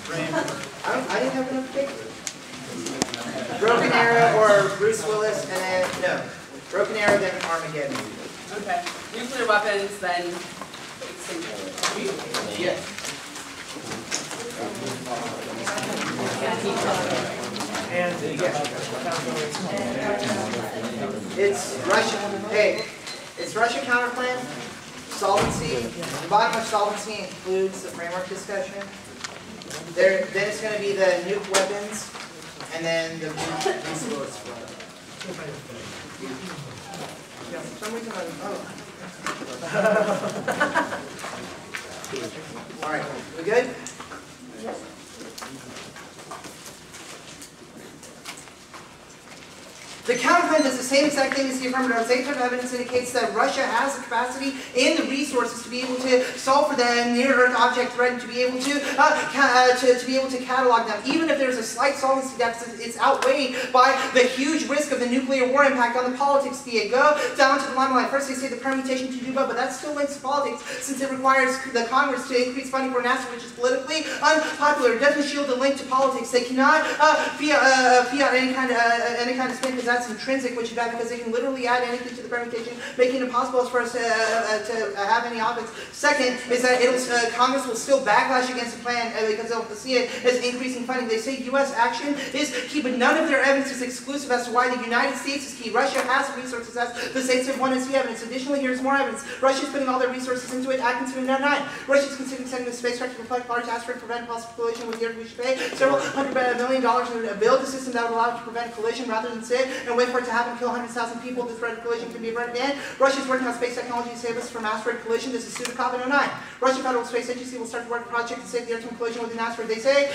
I didn't have enough paper. Broken Arrow or Bruce Willis, and then, no. Broken Arrow, then Armageddon. Okay. Nuclear weapons, then extinction. Yeah. It's Russia. Hey, it's Russia counterplan. Solvency. The bottom of solvency includes the framework discussion. Then it's going to be the nuke weapons, and then the Bruce Willis flood. Yeah, for some reason All right, we good? The counterplan does the same exact thing as the affirmative. The same type of evidence indicates that Russia has the capacity and the resources to be able to solve for the near-Earth object threat and to be able to catalog them. Even if there's a slight solvency deficit, it's outweighed by the huge risk of the nuclear war impact on the politics. Go down to the limelight. First, they say the permutation to do both, but that still links to politics since it requires the Congress to increase funding for NASA, which is politically unpopular. It doesn't shield the link to politics. They cannot fiat any kind of spin because that's intrinsic, which is bad because they can literally add anything to the permutation, making it impossible for us to have any optics. Second is that Congress will still backlash against the plan because they'll see it as increasing funding. They say U.S. action is key, but none of their evidence is exclusive as to why the United States is key. Russia has resources as the states have wanted to see evidence. Additionally, here's more evidence. Russia's putting all their resources into it. I consider no 9. Russia's considering sending a spacecraft to reflect large asteroid to prevent possible collision with the Earth. We should pay several $100 million to build a system that would allow it to prevent collision rather than sit and wait for it to happen, kill 100,000 people. The threat of collision can be averted. And Russia's working on space technology to save us from asteroid collision. This is pseudocop in 09. Russian Federal Space Agency will start to work on a project to save the Earth from collision with an asteroid. They say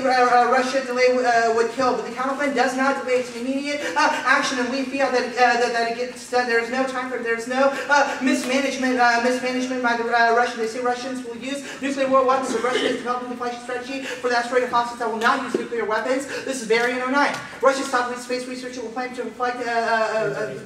Russia delay would kill, but the counterplan does not delay its immediate action, and we feel that it gets done. There is no time for it. There is no mismanagement by the Russians. They say Russians will use nuclear war weapons, but Russia is developing a deflection strategy for the asteroid hypothesis that will not use nuclear weapons. This is Varian 09. Russia's top space researcher will plan to reflect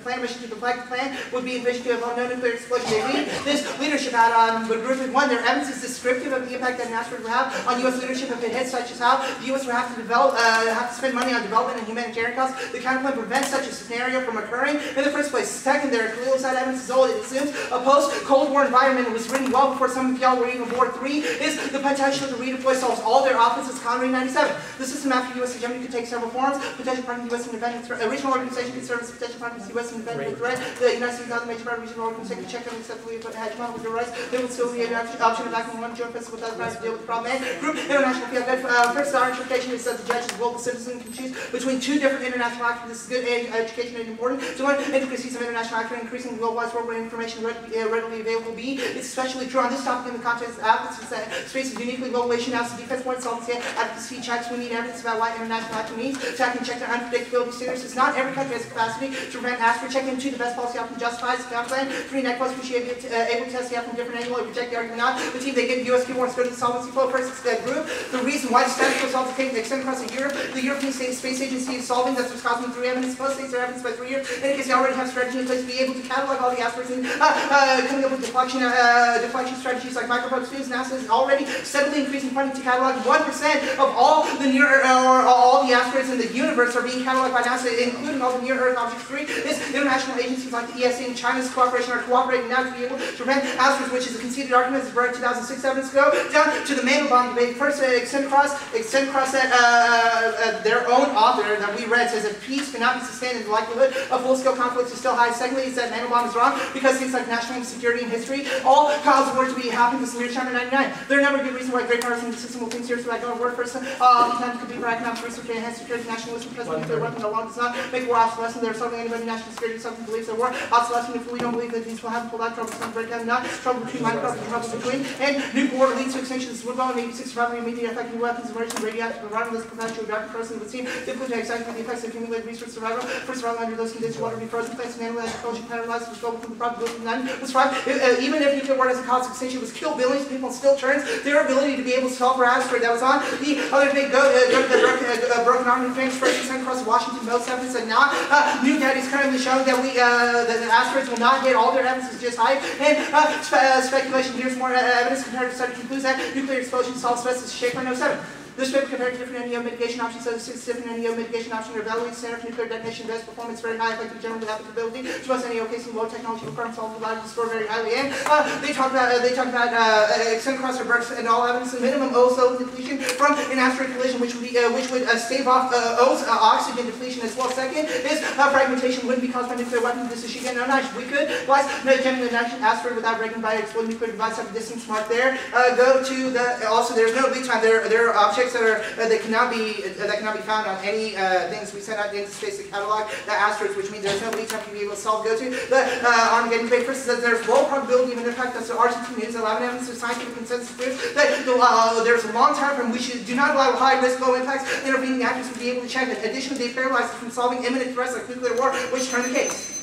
plan mission to deflect the plan would be envisioned to have no nuclear explosion. They read this leadership out but group 1. Their evidence is descriptive of the impact that an asteroid will have on U.S. leadership if it hits, such as how the U.S. will have to spend money on development and humanitarian costs. The counterplan prevents such a scenario from occurring in the first place. Second, their clueless evidence is old. It assumes a post-Cold War environment was written well before some of y'all were even born. 3 is the potential to redeploy solves all their offenses. Connery 97. The system after U.S. hegemony could take several forms. Potential partner U.S. independence. Original organization could serve as potential partner to U.S. independent threat. The United States has a major part of regional organization to check on acceptably hegemon with their rights. They would still be an option of acting one joint fist with other parties to deal with the problem. And group international field. First, our interpretation is that the judge is a global citizen can choose between 2 different international actors. This is good education and important. So one, intricacies of international actors increasing globalized world where information readily available. B, it's especially true on this topic in the context of advocacy that space is uniquely global. As the defense point solvency advocacy checks, we need evidence about why international action means. Check and check their unpredictability standards. It's not every country has the capacity to prevent asteroid checking. 2, the best policy often justifies the counterplan. 3, NECPOS we should be able to test the from different angle and reject the argument not. The team they give US people wants to go to the solvency flow. First, it's the group. The reason why the status quo solves the extend across Europe. The European Space Agency is solving that's what's causing 3 evidence. Most states are evidence by 3 years. In case they already have strategy in place to be able to catalog all the asteroids and coming up with deflection strategies like microprobe studies. NASA is already steadily increasing funding to catalog 1% of all the all the asteroids in the universe are being cataloged by NASA, including all the near-Earth objects. 3 is international agencies like the ESA and China's cooperation are cooperating now to be able to prevent asteroids, which is a conceded argument as brought 2006 evidence ago, down to the Mandelbaum debate. First, extend across that their own author that we read says that peace cannot be sustained and the likelihood of full-scale conflicts is still high. Secondly, is that Mandelbaum is wrong because things like national security and history all cause war to be happening this near China 99. There are a number of good reasons why great powers in the system will think seriously about going to war. First, oftentimes could be for economic research and enhance security, nationalism, because nuclear weapons alone does not make war obsolescent. There's something anybody national security something believes that war obsolescent. If we don't believe that these will happen, pull that trouble, some break down, not trouble between microbes and trouble between. And nuclear war leads to extinction. This would maybe 6 surviving immediate affecting weapons, emergency radioactive environment, this perpetual rapid person would seem difficult to exactly the effects of accumulated resource survival. First of all, under those conditions, water be frozen, plants and animals, agriculture, paralyzed, was global from the probability of none was 5. Even if nuclear war doesn't cause extinction, was kill billions of people and still turns their ability to be able to solve for asteroid that was on the other day. Go to the broken arm and things first sent across Washington, Most 7 evidence that new data is currently showing that the asteroids will not get all their evidence is just hype. And speculation, here's more evidence. Comparative study concludes that nuclear explosion solves asbestos shape 107. This paper compared different NEO mitigation options, so 6 different NEO mitigation options are evaluated. Center for nuclear detonation, best performance, very high effective general applicability. To most NEO cases, low technology requirements, all allowed to score very highly. And they talk about extend cross reverse and all evidence and minimum ozone depletion from an asteroid collision, which would stave off oxygen depletion as well. Second is fragmentation wouldn't be caused by nuclear weapons. This is again nice. We could blast no generally an asteroid without breaking by exploding nuclear device. Have a distance mark there. Go to the also. There's no lead time. There are objects that cannot be found on any things we send out into space to catalog the asteroids, which means there's no lead time to be able to solve. Go to the Armageddon paper says there's low probability of an impact that's the RCT news, allowing evidence of scientific consensus proves that there's a long time from which do not allow high risk, low impacts. Intervening actors would be able to check it. Additionally, they paralyze us from solving imminent threats like nuclear war, which turn the case.